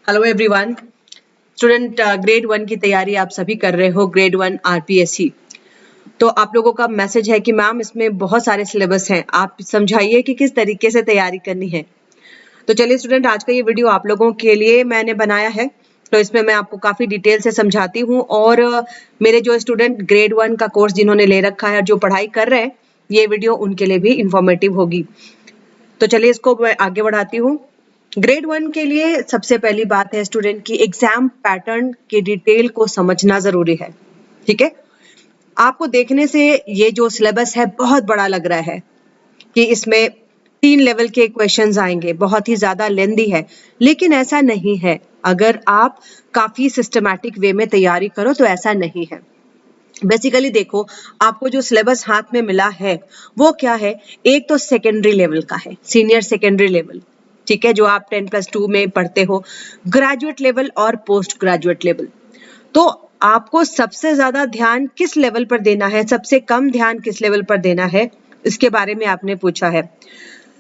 Hello everyone. Student grade 1 की तैयारी आप सभी कर रहे हो, ग्रेड 1 आरपीएससी। तो आप लोगों का मैसेज है कि मैम इसमें बहुत सारे सिलेबस हैं, आप समझाइए कि किस तरीके से तैयारी करनी है। तो चलिए स्टूडेंट, आज का ये वीडियो आप लोगों के लिए मैंने बनाया है। तो इसमें मैं आपको काफ़ी डिटेल से समझाती हूँ और मेरे जो स्टूडेंट ग्रेड 1 का कोर्स जिन्होंने ले रखा है और जो पढ़ाई कर रहे हैं, ये वीडियो उनके लिए भी इंफॉर्मेटिव होगी। तो चलिए इसको मैं आगे बढ़ाती हूँ। ग्रेड 1 के लिए सबसे पहली बात है स्टूडेंट की एग्जाम पैटर्न की डिटेल को समझना जरूरी है। ठीक है, आपको देखने से ये जो सिलेबस है बहुत बड़ा लग रहा है कि इसमें 3 लेवल के क्वेश्चंस आएंगे, बहुत ही ज्यादा लेंदी है, लेकिन ऐसा नहीं है। अगर आप काफी सिस्टमैटिक वे में तैयारी करो तो ऐसा नहीं है। बेसिकली देखो, आपको जो सिलेबस हाथ में मिला है वो क्या है। एक तो सेकेंडरी लेवल का है, सीनियर सेकेंडरी लेवल, ठीक है, जो आप 10+2 में पढ़ते हो, ग्रेजुएट लेवल और पोस्ट ग्रेजुएट लेवल। तो आपको सबसे ज्यादा ध्यान किस लेवल पर देना है, सबसे कम ध्यान किस लेवल पर देना है, इसके बारे में आपने पूछा है।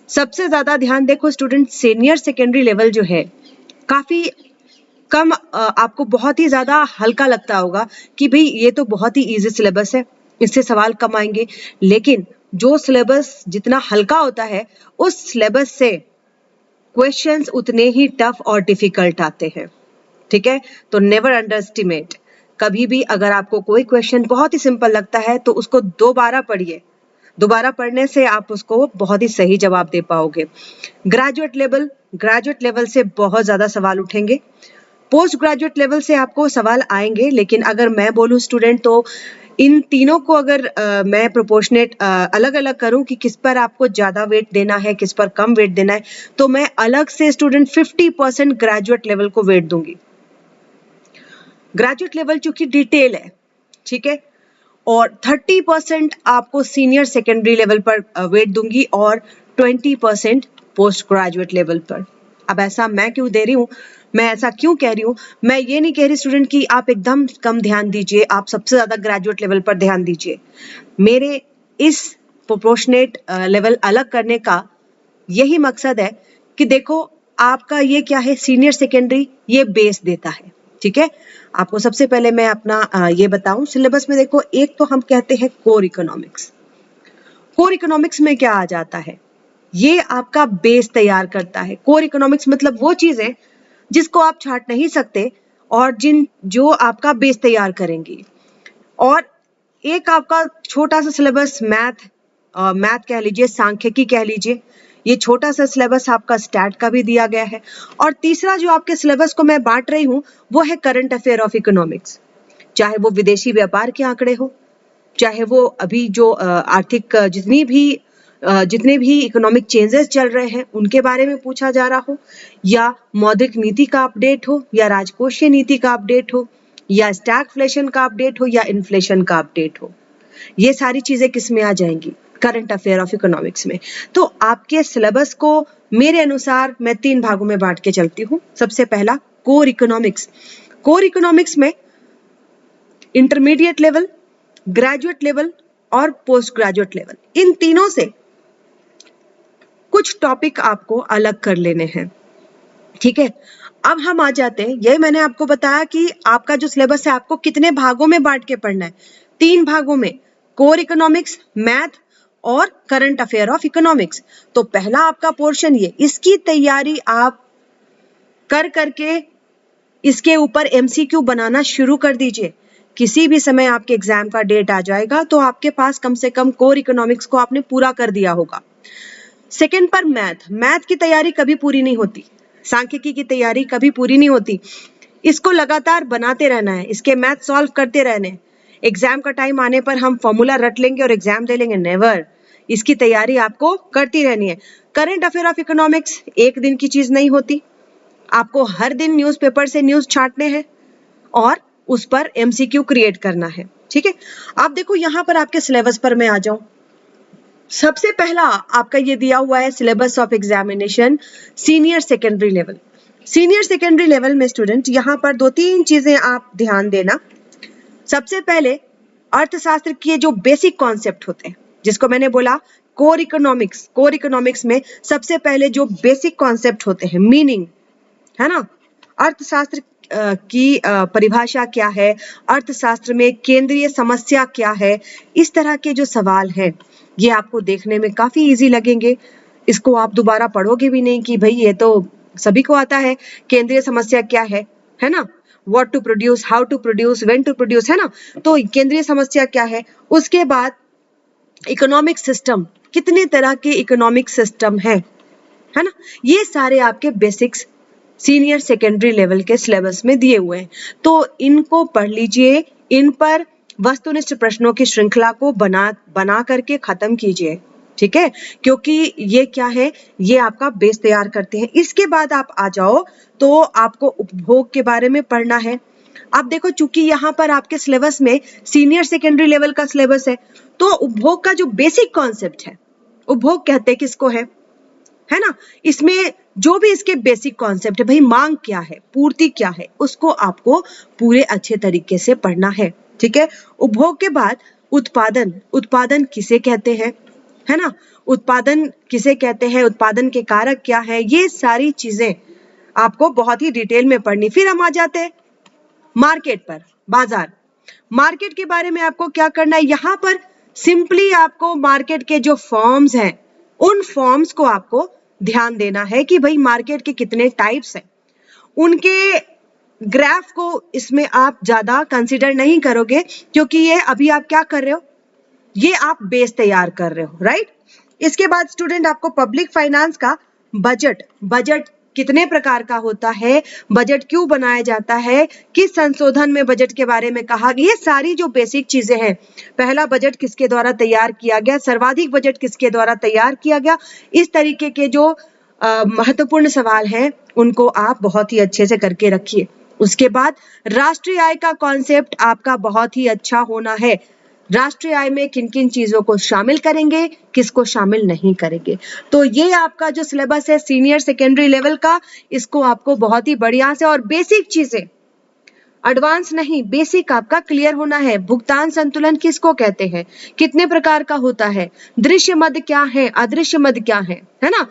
सबसे ज्यादा ध्यान देखो स्टूडेंट, सीनियर सेकेंडरी लेवल जो है काफी कम, आपको बहुत ही ज्यादा हल्का लगता होगा कि भाई ये तो बहुत ही इजी सिलेबस है, इससे सवाल कम आएंगे। लेकिन जो सिलेबस जितना हल्का होता है, उस सिलेबस से क्वेश्चंस उतने ही टफ और डिफिकल्ट आते हैं। ठीक है, तो नेवर अंडर एस्टिमेट। कभी भी अगर आपको कोई क्वेश्चन बहुत ही सिंपल लगता है तो उसको दोबारा पढ़िए। दोबारा पढ़ने से आप उसको बहुत ही सही जवाब दे पाओगे। ग्रेजुएट लेवल से बहुत ज्यादा सवाल उठेंगे। पोस्ट ग्रेजुएट लेवल से आपको सवाल आएंगे, लेकिन अगर मैं बोलूं स्टूडेंट, तो इन तीनों को अगर मैं प्रोपोर्शनेट अलग अलग करूं कि किस पर आपको ज्यादा वेट देना है, किस पर कम वेट देना है, तो मैं अलग से स्टूडेंट 50% ग्रेजुएट लेवल को वेट दूंगी। ग्रेजुएट लेवल चूंकि डिटेल है, ठीक है, और 30% आपको सीनियर सेकेंडरी लेवल पर वेट दूंगी और 20% पोस्ट ग्रेजुएट लेवल पर। अब ऐसा मैं क्यों दे रही हूँ, मैं ऐसा क्यों कह रही हूँ, मैं ये नहीं कह रही स्टूडेंट कि आप एकदम कम ध्यान दीजिए, आप सबसे ज्यादा ग्रेजुएट लेवल पर ध्यान दीजिए। मेरे इस प्रोपोर्शनेट लेवल अलग करने का यही मकसद है कि देखो, आपका ये क्या है, सीनियर सेकेंडरी ये बेस देता है। ठीक है, आपको सबसे पहले मैं अपना ये बताऊं, सिलेबस में देखो, एक तो हम कहते हैं कोर इकोनॉमिक्स। कोर इकोनॉमिक्स में क्या आ जाता है, ये आपका बेस तैयार करता है। कोर इकोनॉमिक्स मतलब वो चीज है जिसको आप छाट नहीं सकते और जो आपका बेस तैयार करेंगी। और एक आपका छोटा सा सिलेबस मैथ कह लीजिए, सांख्यिकी कह लीजिए, ये छोटा सा सिलेबस आपका स्टैट का भी दिया गया है। और तीसरा जो आपके सिलेबस को मैं बांट रही हूँ वो है करंट अफेयर ऑफ इकोनॉमिक्स। चाहे वो विदेशी व्यापार के आंकड़े हो, चाहे वो अभी जो आर्थिक जितने भी इकोनॉमिक चेंजेस चल रहे हैं उनके बारे में पूछा जा रहा हो, या मौद्रिक नीति का अपडेट हो, या राजकोषीय नीति का अपडेट हो, या स्टैगफ्लेशन का अपडेट हो, या इन्फ्लेशन का अपडेट हो, ये सारी चीजें किस में आ जाएंगी, करंट अफेयर ऑफ इकोनॉमिक्स में। तो आपके सिलेबस को मेरे अनुसार मैं 3 भागों में बांट के चलती हूँ। सबसे पहला कोर इकोनॉमिक्स। कोर इकोनॉमिक्स में इंटरमीडिएट लेवल, ग्रेजुएट लेवल और पोस्ट ग्रेजुएट लेवल, इन तीनों से कुछ टॉपिक आपको अलग कर लेने हैं। ठीक है, अब हम आ जाते हैं, यही मैंने आपको बताया कि आपका जो सिलेबस है आपको कितने भागों में बांट के पढ़ना है, 3 भागों में, कोर इकोनॉमिक्स, मैथ और करंट अफेयर ऑफ इकोनॉमिक्स। तो पहला आपका पोर्शन ये, इसकी तैयारी आप कर करके इसके ऊपर एमसीक्यू बनाना शुरू कर दीजिए। किसी भी समय आपके एग्जाम का डेट आ जाएगा तो आपके पास कम से कम कोर इकोनॉमिक्स को आपने पूरा कर दिया होगा। सेकंड पर मैथ की तैयारी कभी पूरी नहीं होती, सांख्यिकी की तैयारी कभी पूरी नहीं होती, इसको लगातार बनाते रहना है, इसके मैथ सॉल्व करते रहने हैं। एग्जाम का टाइम आने पर हम फॉर्मूला रट लेंगे और एग्जाम दे लेंगे, नेवर। इसकी तैयारी आपको करती रहनी है। करंट अफेयर ऑफ इकोनॉमिक्स एक दिन की चीज नहीं होती, आपको हर दिन न्यूज़पेपर से न्यूज छांटने हैं और उस पर एमसीक्यू क्रिएट करना है। ठीक है, आप देखो यहाँ पर आपके सिलेबस पर मैं आ जाऊं। सबसे पहला आपका ये दिया हुआ है syllabus of examination senior secondary level. Senior secondary level में स्टूडेंट यहाँ पर 2-3 चीजें आप ध्यान देना। सबसे पहले अर्थशास्त्र के जो बेसिक कॉन्सेप्ट होते हैं, जिसको मैंने बोला कोर इकोनॉमिक्स में सबसे पहले जो बेसिक कॉन्सेप्ट होते हैं, मीनिंग है ना, अर्थशास्त्र की परिभाषा क्या है, अर्थशास्त्र में केंद्रीय समस्या क्या है, इस तरह के जो सवाल हैं ये आपको देखने में काफी इजी लगेंगे। इसको आप दोबारा पढ़ोगे भी नहीं कि भाई ये तो सभी को आता है, केंद्रीय समस्या क्या है ना, what to produce, how to produce, when to produce, है ना। तो केंद्रीय समस्या क्या है, उसके बाद इकोनॉमिक सिस्टम, कितने तरह के इकोनॉमिक सिस्टम है ना, ये सारे आपके बेसिक्स सीनियर सेकेंडरी लेवल के सिलेबस में दिए हुए हैं। तो इनको पढ़ लीजिए, इन पर वस्तुनिष्ठ प्रश्नों की श्रृंखला को बना करके खत्म कीजिए, ठीक है, क्योंकि ये क्या है, ये आपका बेस तैयार करते हैं। इसके बाद आप आ जाओ तो आपको उपभोग के बारे में पढ़ना है। आप देखो, चूंकि यहाँ पर आपके सिलेबस में सीनियर सेकेंडरी लेवल का सिलेबस है, तो उपभोग का जो बेसिक कॉन्सेप्ट है, उपभोग कहते किसको है ना, इसमें जो भी इसके बेसिक कॉन्सेप्ट है, भाई मांग क्या है, पूर्ति क्या है, उसको आपको पूरे अच्छे तरीके से पढ़ना है, ठीक है। उपभोग के बाद उत्पादन, उत्पादन किसे कहते हैं, है ना, उत्पादन किसे कहते हैं, उत्पादन के कारक क्या है, ये सारी चीजें आपको बहुत ही डिटेल में पढ़नी। फिर हम आ जाते हैं मार्केट पर, बाजार। मार्केट के बारे में आपको क्या करना है, यहाँ पर सिंपली आपको मार्केट के जो फॉर्म्स हैं, उन फॉर्म्स को आपको ध्यान देना है कि भाई मार्केट के कितने टाइप्स हैं। उनके ग्राफ को इसमें आप ज्यादा कंसीडर नहीं करोगे, क्योंकि ये अभी आप क्या कर रहे हो, ये आप बेस तैयार कर रहे हो, राइट। इसके बाद स्टूडेंट आपको पब्लिक फाइनेंस का बजट, बजट कितने प्रकार का होता है, बजट क्यों बनाया जाता है, किस संशोधन में बजट के बारे में कहा गया, ये सारी जो बेसिक चीजें हैं, पहला बजट किसके द्वारा तैयार किया गया, सर्वाधिक बजट किसके द्वारा तैयार किया गया, इस तरीके के जो महत्वपूर्ण सवाल हैं उनको आप बहुत ही अच्छे से करके रखिए। उसके बाद राष्ट्रीय आय का कॉन्सेप्ट आपका बहुत ही अच्छा होना है। राष्ट्रीय आय में किन किन चीजों को शामिल करेंगे, किसको शामिल नहीं करेंगे। तो ये आपका जो सिलेबस है सीनियर सेकेंडरी लेवल का, इसको आपको बहुत ही बढ़िया से और बेसिक चीजें, एडवांस नहीं, बेसिक आपका क्लियर होना है। भुगतान संतुलन किसको कहते हैं, कितने प्रकार का होता है, दृश्य मद क्या है, अदृश्य मद क्या है ना,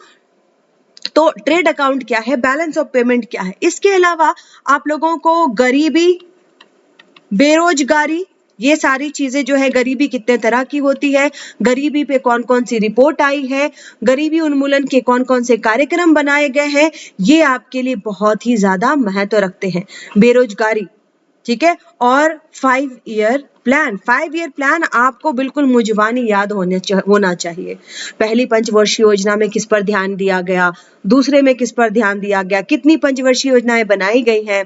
तो ट्रेड अकाउंट क्या है, बैलेंस ऑफ पेमेंट क्या है। इसके अलावा आप लोगों को गरीबी, बेरोजगारी, ये सारी चीजें जो है, गरीबी कितने तरह की होती है, गरीबी पे कौन कौन सी रिपोर्ट आई है, गरीबी उन्मूलन के कौन कौन से कार्यक्रम बनाए गए हैं, ये आपके लिए बहुत ही ज्यादा महत्व रखते हैं। बेरोजगारी, ठीक है, और 5 ईयर प्लान, 5 ईयर प्लान आपको बिल्कुल मुंजवानी याद होना चाहिए। पहली पंचवर्षीय योजना में किस पर ध्यान दिया गया, दूसरे में किस पर ध्यान दिया गया, कितनी पंचवर्षीय योजनाएं बनाई गई हैं,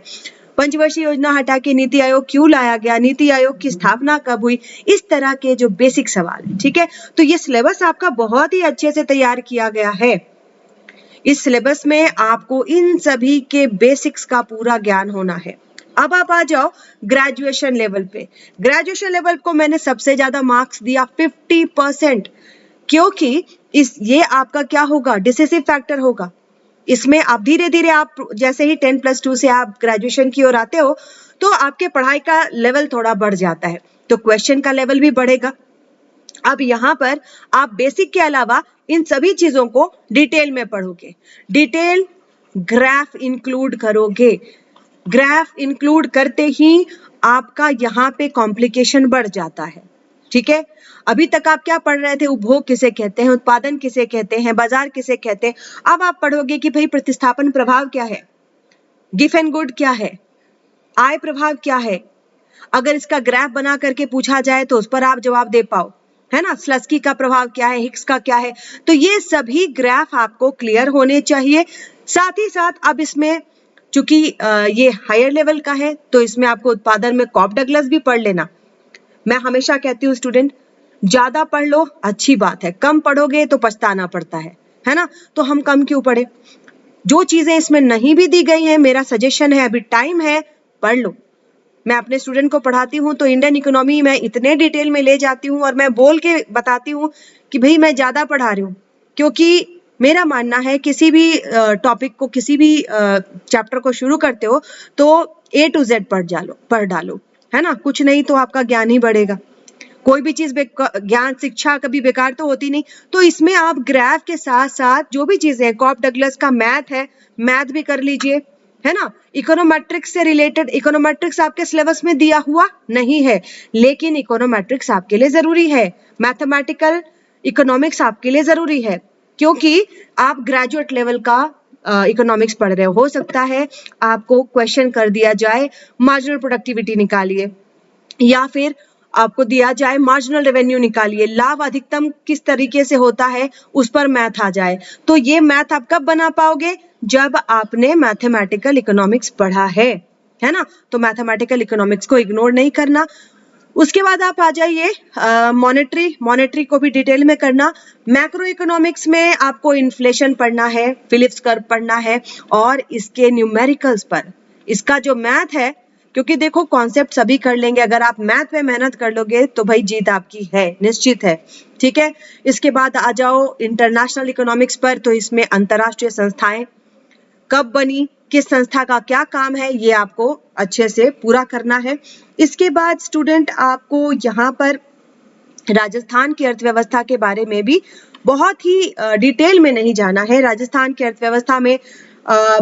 पंचवर्षीय योजना हटा के नीति आयोग क्यों लाया गया, नीति आयोग की स्थापना कब हुई, इस तरह के जो बेसिक सवाल है, ठीक है। तो ये सिलेबस आपका बहुत ही अच्छे से तैयार किया गया है। इस सिलेबस में आपको इन सभी के बेसिक्स का पूरा ज्ञान होना है। अब आप आ जाओ ग्रेजुएशन लेवल पे। ग्रेजुएशन लेवल को मैंने सबसे ज्यादा मार्क्स दिया 50%, क्योंकि ये आपका क्या होगा, डिसिसिव फैक्टर होगा। इसमें आप धीरे धीरे, आप जैसे ही 10+2 से आप ग्रेजुएशन की ओर आते हो, तो आपके पढ़ाई का लेवल थोड़ा बढ़ जाता है, तो क्वेश्चन का लेवल भी बढ़ेगा। अब यहाँ पर आप बेसिक के अलावा इन सभी चीजों को डिटेल में पढ़ोगे, डिटेल ग्राफ इंक्लूड करोगे। ग्राफ इंक्लूड करते ही आपका यहाँ पे कॉम्प्लिकेशन बढ़ जाता है, ठीक है। अभी तक आप क्या पढ़ रहे थे, उपभोग किसे कहते हैं, उत्पादन किसे कहते हैं, बाजार किसे कहते हैं। अब आप पढ़ोगे कि भाई प्रतिस्थापन प्रभाव क्या है, गिफ एंड गुड क्या है, आय प्रभाव क्या है। अगर इसका ग्राफ बना करके पूछा जाए तो उस पर आप जवाब दे पाओ, है ना। स्लस्की का प्रभाव क्या है, हिक्स का क्या है, तो ये सभी ग्राफ आपको क्लियर होने चाहिए। साथ ही साथ अब इसमें चूंकि ये हायर लेवल का है, तो इसमें आपको उत्पादन में कॉप डगलस भी पढ़ लेना। मैं हमेशा कहती हूँ स्टूडेंट, ज्यादा पढ़ लो अच्छी बात है, कम पढ़ोगे तो पछताना पड़ता है ना। तो हम कम क्यों पढ़े, जो चीजें इसमें नहीं भी दी गई हैं, मेरा सजेशन है, अभी टाइम है, पढ़ लो। मैं अपने स्टूडेंट को पढ़ाती हूँ तो इंडियन इकोनॉमी मैं इतने डिटेल में ले जाती हूँ और मैं बोल के बताती हूँ कि भाई मैं ज्यादा पढ़ा रही हूँ, क्योंकि मेरा मानना है किसी भी टॉपिक को, किसी भी चैप्टर को शुरू करते हो तो A to Z पढ़ डालो, है ना। कुछ नहीं तो आपका ज्ञान ही बढ़ेगा। कोई भी चीज, ज्ञान शिक्षा कभी बेकार तो होती नहीं। तो इसमें आप ग्राफ के साथ साथ जो भी चीजें, कॉप डगलस का मैथ है, मैथ भी कर लीजिए, है ना। इकोनोमेट्रिक्स से रिलेटेड, इकोनोमेट्रिक्स आपके सिलेबस में दिया हुआ नहीं है, लेकिन इकोनोमेट्रिक्स आपके लिए जरूरी है। मैथमेटिकल इकोनॉमिक्स आपके लिए जरूरी है, क्योंकि आप ग्रेजुएट लेवल का इकोनॉमिक्स पढ़ रहे हो सकता है आपको क्वेश्चन कर दिया जाए मार्जिनल प्रोडक्टिविटी निकालिए, या फिर आपको दिया जाए मार्जिनल रेवेन्यू निकालिए, लाभ अधिकतम किस तरीके से होता है उस पर मैथ आ जाए। तो ये मैथ आप कब बना पाओगे, जब आपने मैथमेटिकल इकोनॉमिक्स पढ़ा है ना। तो मैथमेटिकल इकोनॉमिक्स को इग्नोर नहीं करना। उसके बाद आप आ जाइए मॉनेटरी को भी डिटेल में करना। मैक्रो इकोनॉमिक्स में आपको इन्फ्लेशन पढ़ना है, फिलिप्स कर्व पढ़ना है, और इसके न्यूमेरिकल्स पर इसका जो मैथ है, क्योंकि देखो कॉन्सेप्ट सभी कर लेंगे, अगर आप मैथ में मेहनत कर लोगे तो भाई जीत आपकी है, निश्चित है। ठीक है, इसके बाद आ जाओ इंटरनेशनल इकोनॉमिक्स पर, तो इसमें अंतरराष्ट्रीय संस्थाएं कब बनी, किस संस्था का क्या काम है, ये आपको अच्छे से पूरा करना है। इसके बाद स्टूडेंट आपको यहाँ पर राजस्थान की अर्थव्यवस्था के बारे में भी बहुत ही डिटेल में नहीं जाना है। राजस्थान की अर्थव्यवस्था में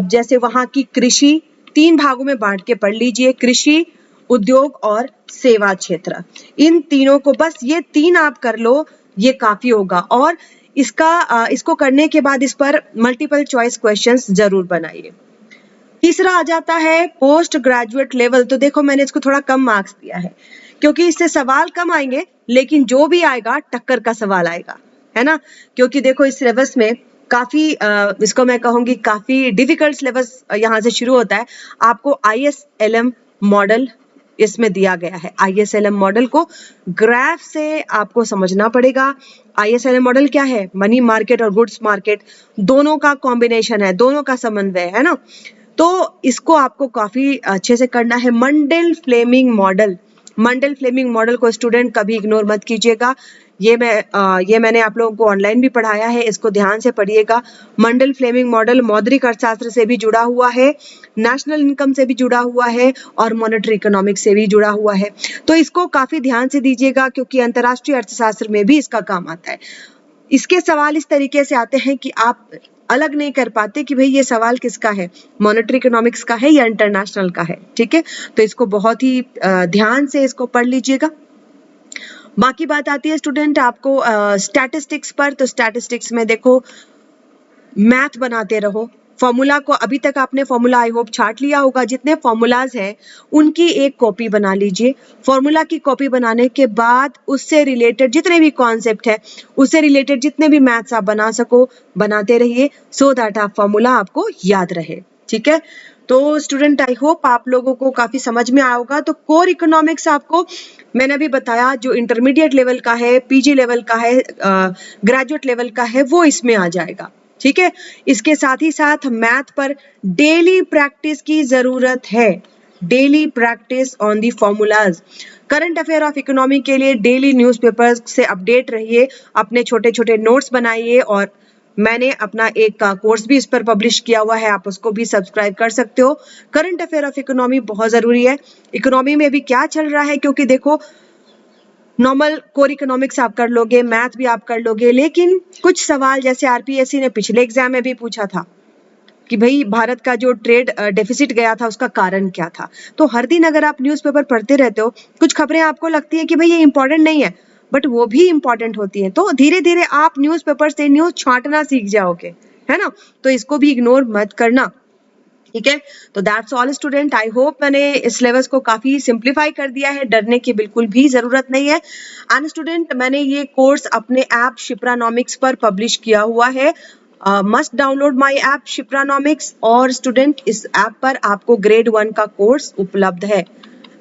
जैसे वहाँ की कृषि 3 भागों में बांट के पढ़ लीजिए, कृषि, उद्योग और सेवा क्षेत्र। इन तीनों को, बस ये 3 आप कर लो, ये काफी होगा। और इसको करने के बाद इस पर मल्टीपल चॉइस क्वेश्चंस जरूर बनाइए। तीसरा आ जाता है पोस्ट ग्रेजुएट लेवल। तो देखो मैंने इसको थोड़ा कम मार्क्स दिया है, क्योंकि इससे सवाल कम आएंगे, लेकिन जो भी आएगा टक्कर का सवाल आएगा, है ना। क्योंकि देखो इस सिलेबस में काफी इसको मैं कहूंगी काफी डिफिकल्ट सिलेबस यहाँ से शुरू होता है। आपको ISLM मॉडल इसमें दिया गया है। ISLM मॉडल को ग्राफ से आपको समझना पड़ेगा। ISLM मॉडल क्या है, मनी मार्केट और गुड्स मार्केट दोनों का कॉम्बिनेशन है, दोनों का समन्वय है ना। तो इसको आपको काफी अच्छे से करना है। मंडेल फ्लेमिंग मॉडल को स्टूडेंट कभी इग्नोर मत कीजिएगा। ये मैंने आप लोगों को ऑनलाइन भी पढ़ाया है, इसको ध्यान से पढ़िएगा। मंडेल फ्लेमिंग मॉडल मौद्रिक अर्थशास्त्र से भी जुड़ा हुआ है, नेशनल इनकम से भी जुड़ा हुआ है, और मॉनेटरी इकोनॉमिक्स से भी जुड़ा हुआ है। तो इसको काफी ध्यान से दीजिएगा, क्योंकि अंतरराष्ट्रीय अर्थशास्त्र में भी इसका काम आता है। इसके सवाल इस तरीके से आते हैं कि आप अलग नहीं कर पाते कि भाई ये सवाल किसका है, मॉनेटरी इकोनॉमिक्स का है या इंटरनेशनल का है। ठीक है, तो इसको बहुत ही ध्यान से इसको पढ़ लीजिएगा। बाकी बात आती है स्टूडेंट आपको स्टैटिस्टिक्स पर। तो स्टैटिस्टिक्स में देखो मैथ बनाते रहो। फॉर्मूला को अभी तक आपने फॉर्मूला आई होप छाट लिया होगा, जितने फॉर्मूलाज हैं उनकी एक कॉपी बना लीजिए। फॉर्मूला की कॉपी बनाने के बाद उससे रिलेटेड जितने भी कॉन्सेप्ट है, उससे रिलेटेड जितने भी मैथ्स आप बना सको बनाते रहिए, सो दैट आप फॉर्मूला आपको याद रहे। ठीक है, तो स्टूडेंट आई होप आप लोगों को काफी समझ में आया होगा। तो कोर इकोनॉमिक्स आपको मैंने अभी बताया, जो इंटरमीडिएट लेवल का है, PG लेवल का है, ग्रेजुएट लेवल का है, वो इसमें आ जाएगा। ठीक है, इसके साथ ही साथ मैथ पर डेली प्रैक्टिस की जरूरत है, daily practice on the formulas. Current affair of economy के लिए डेली न्यूज़पेपर से अपडेट रहिए, अपने छोटे छोटे नोट्स बनाइए, और मैंने अपना एक कोर्स भी इस पर पब्लिश किया हुआ है, आप उसको भी सब्सक्राइब कर सकते हो। करंट अफेयर ऑफ इकोनॉमी बहुत जरूरी है। इकोनॉमी में अभी क्या चल रहा है, क्योंकि देखो नॉर्मल कोर इकोनॉमिक्स आप कर लोगे, मैथ भी आप कर लोगे, लेकिन कुछ सवाल जैसे RPSC ने पिछले एग्जाम में भी पूछा था कि भाई भारत का जो ट्रेड डेफिसिट गया था उसका कारण क्या था। तो हर दिन अगर आप न्यूज़पेपर पढ़ते रहते हो, कुछ खबरें आपको लगती है कि भाई ये इंपॉर्टेंट नहीं है, बट वो भी इंपॉर्टेंट होती है। तो धीरे धीरे आप न्यूज़पेपर से न्यूज़ छांटना सीख जाओगे, है ना। तो इसको भी इग्नोर मत करना। ठीक है, तो that's all student. I hope मैंने इस सिलेबस को काफी सिंप्लीफाई कर दिया है, डरने की बिल्कुल भी जरूरत नहीं है। एंड स्टूडेंट मैंने ये कोर्स अपने ऐप शिप्रानॉमिक्स पर पब्लिश किया हुआ है। मस्ट डाउनलोड माय ऐप शिप्रानॉमिक्स। और स्टूडेंट इस ऐप पर आपको ग्रेड 1 का कोर्स उपलब्ध है।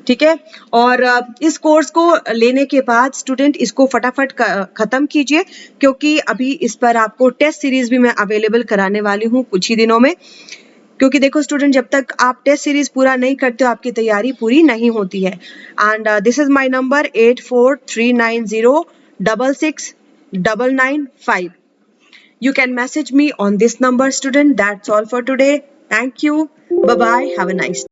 ठीक है, और इस कोर्स को लेने के बाद स्टूडेंट इसको फटाफट खत्म कीजिए, क्योंकि अभी इस पर आपको टेस्ट सीरीज भी मैं अवेलेबल कराने वाली हूँ कुछ ही दिनों में। क्योंकि देखो स्टूडेंट, जब तक आप टेस्ट सीरीज पूरा नहीं करते हो आपकी तैयारी पूरी नहीं होती है। And this is my number 8439066995। You can message me on this number, student. That's all for today. Thank you. Bye bye. Have a nice day.